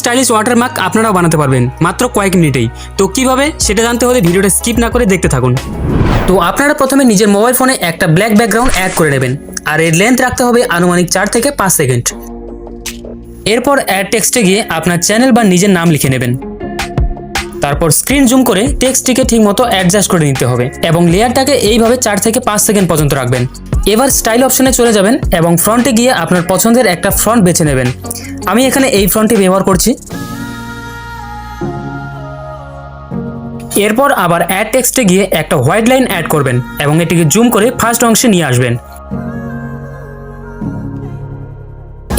Stylish watermark আপনারাও বানাতে পারবেন মাত্র কয়েক মিনিটেই। তো কিভাবে সেটা জানতে হলে ভিডিওটা স্কিপ না করে দেখতে থাকুন। তো আপনারা প্রথমে নিজের মোবাইল ফোনে একটা ব্ল্যাক ব্যাকগ্রাউন্ড অ্যাড করে নেবেন, আর এর লেন্থ রাখতে হবে আনুমানিক 4 থেকে 5 সেকেন্ড। এরপর অ্যাড টেক্সটে গিয়ে আপনার চ্যানেল বা নিজের নাম লিখে নেবেন। তারপর স্ক্রিন জুম করে টেক্সটটিকে ঠিকমতো অ্যাডজাস্ট করে নিতে হবে এবং লেয়ারটাকে এইভাবে 4 থেকে 5 সেকেন্ড পর্যন্ত রাখবেন। এবার স্টাইল অপশনে চলে যাবেন এবং ফ্রন্টে গিয়ে আপনার পছন্দের একটা ফ্রন্ট বেছে নেবেন। আমি এখানে এই ফ্রন্টটি ব্যবহার করছি। এরপর আবার অ্যাড টেক্সটে গিয়ে একটা হোয়াইট লাইন অ্যাড করবেন এবং এটিকে জুম করে ফার্স্ট অংশে নিয়ে আসবেন।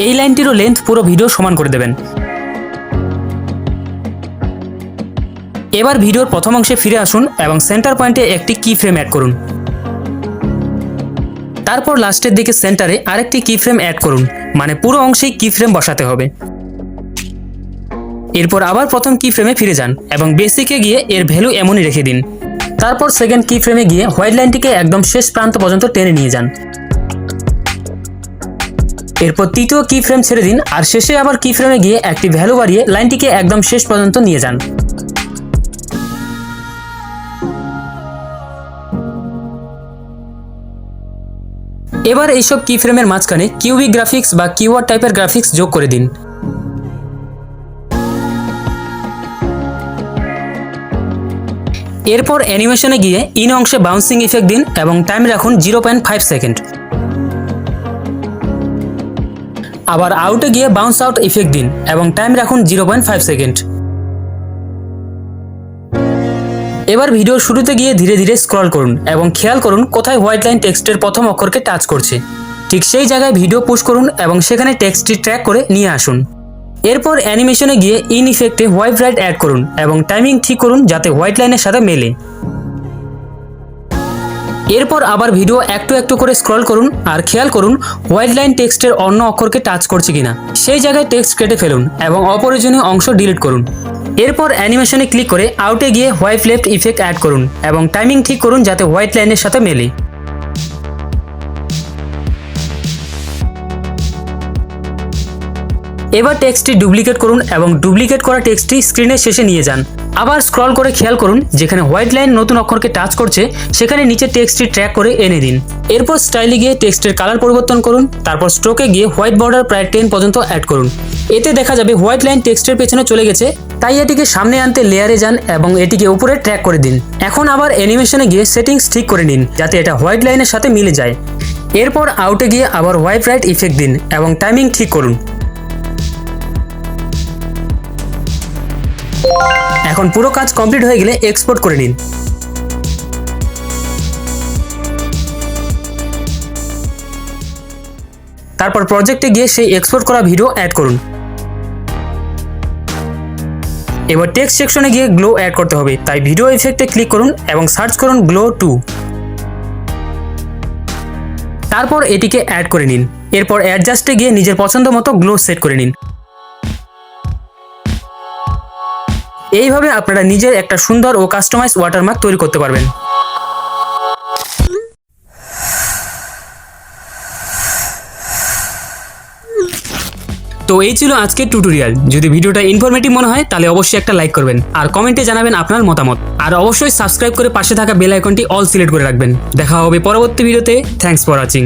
এই লাইনটিরও লেন্থ পুরো ভিডিও সমান করে দেবেন। এবার ভিডিওর প্রথম অংশে ফিরে আসুন এবং সেন্টার পয়েন্টে একটি কি ফ্রেম অ্যাড করুন। তারপর লাস্টের দিকে সেন্টারে আরেকটি কি ফ্রেম অ্যাড করুন, মানে পুরো অংশেই কি ফ্রেম বসাতে হবে। এরপর আবার প্রথম কি ফ্রেমে ফিরে যান এবং বেসিকে গিয়ে এর ভ্যালু এমনই রেখে দিন। তারপর সেকেন্ড কি ফ্রেমে গিয়ে হোয়াইট লাইনটিকে একদম শেষ প্রান্ত পর্যন্ত টেনে নিয়ে যান। এরপর তৃতীয় কি ফ্রেম ছেড়ে দিন আর শেষে আবার কি ফ্রেমে গিয়ে একটি ভ্যালু বাড়িয়ে লাইনটিকে একদম শেষ পর্যন্ত নিয়ে যান। এবার এইসব কি ফ্রেমের মাঝখানে কিউবি গ্রাফিক্স বা কিওয়ার্ড টাইপের গ্রাফিক্স যোগ করে দিন। এরপর অ্যানিমেশনে গিয়ে ইন অংশে বাউন্সিং ইফেক্ট দিন এবং টাইম রাখুন 0.5 সেকেন্ড। আবার আউটে গিয়ে বাউন্স আউট ইফেক্ট দিন এবং টাইম রাখুন 0.5 সেকেন্ড। এবার ভিডিওর শুরুতে গিয়ে ধীরে ধীরে স্ক্রল করুন এবং খেয়াল করুন কোথায় হোয়াইট লাইন টেক্সটের প্রথম অক্ষরকে টাচ করছে। ঠিক সেই জায়গায় ভিডিও পুশ করুন এবং সেখানে টেক্সটটি ট্র্যাক করে নিয়ে আসুন। এরপর অ্যানিমেশনে গিয়ে ইন ইফেক্টে হোয়াইট রাইট অ্যাড করুন এবং টাইমিং ঠিক করুন যাতে হোয়াইট লাইনের সাথে মেলে। এরপর আবার ভিডিও একটু একটু করে স্ক্রল করুন আর খেয়াল করুন হোয়াইট লাইন টেক্সটের অন্য অক্ষরকে টাচ করছে কিনা। সেই জায়গায় টেক্সট কেটে ফেলুন এবং অপ্রয়োজনীয় অংশ ডিলিট করুন। এরপর অ্যানিমেশনে ক্লিক করে আউটে গিয়ে হোয়াইট লেফট ইফেক্ট অ্যাড করুন এবং টাইমিং ঠিক করুন যাতে হোয়াইট লাইনের সাথে মেলে। এবার টেক্সটটি ডুপ্লিকেট করুন এবং ডুপ্লিকেট করা টেক্সটটি স্ক্রিনের শেষে নিয়ে যান। আবার স্ক্রল করে খেয়াল করুন যেখানে হোয়াইট লাইন নতুন অক্ষরকে টাচ করছে সেখানে নিচে টেক্সটটি ট্র্যাক করে এনে দিন। এরপর স্টাইলে গিয়ে টেক্সটের কালার পরিবর্তন করুন। তারপর স্ট্রোকে গিয়ে হোয়াইট বর্ডার প্রায় 10 পর্যন্ত অ্যাড করুন। এতে দেখা যাবে হোয়াইট লাইন টেক্সটের পেছনে চলে গেছে, তাই এটিকে সামনে আনতে লেয়ারে যান এবং এটিকে উপরে ট্র্যাক করে দিন। এখন আবার অ্যানিমেশনে গিয়ে সেটিংস ঠিক করে নিন যাতে এটা হোয়াইট লাইনের সাথে মিলে যায়। এরপর আউটে গিয়ে আবার হোয়াইট রাইট ইফেক্ট দিন এবং টাইমিং ঠিক করুন। এখন পুরো কাজ কমপ্লিট হয়ে গেলে এক্সপোর্ট করে নিন। তারপর প্রজেক্টে গিয়ে সেই এক্সপোর্ট করা ভিডিও অ্যাড করুন। এবার টেক্সট সেকশনে গিয়ে গ্লো অ্যাড করতে হবে, তাই ভিডিও ইফেক্টে ক্লিক করুন এবং সার্চ করুন গ্লো 2। তারপর এটিকে অ্যাড করে নিন। এরপর অ্যাডজাস্টে গিয়ে নিজের পছন্দ মতো গ্লো সেট করে নিন। এইভাবে আপনারা নিজের একটা সুন্দর ও কাস্টমাইজ ওয়াটারমার্ক তৈরি করতে পারবেন। তো এই ছিল আজকের টিউটোরিয়াল। যদি ভিডিওটা ইনফরমেটিভ মনে হয় তাহলে অবশ্যই একটা লাইক করবেন আর কমেন্টে জানাবেন আপনার মতামত। আর অবশ্যই সাবস্ক্রাইব করে পাশে থাকা বেল আইকনটি অল সিলেক্ট করে রাখবেন। দেখা হবে পরবর্তী ভিডিওতে। Thanks for watching.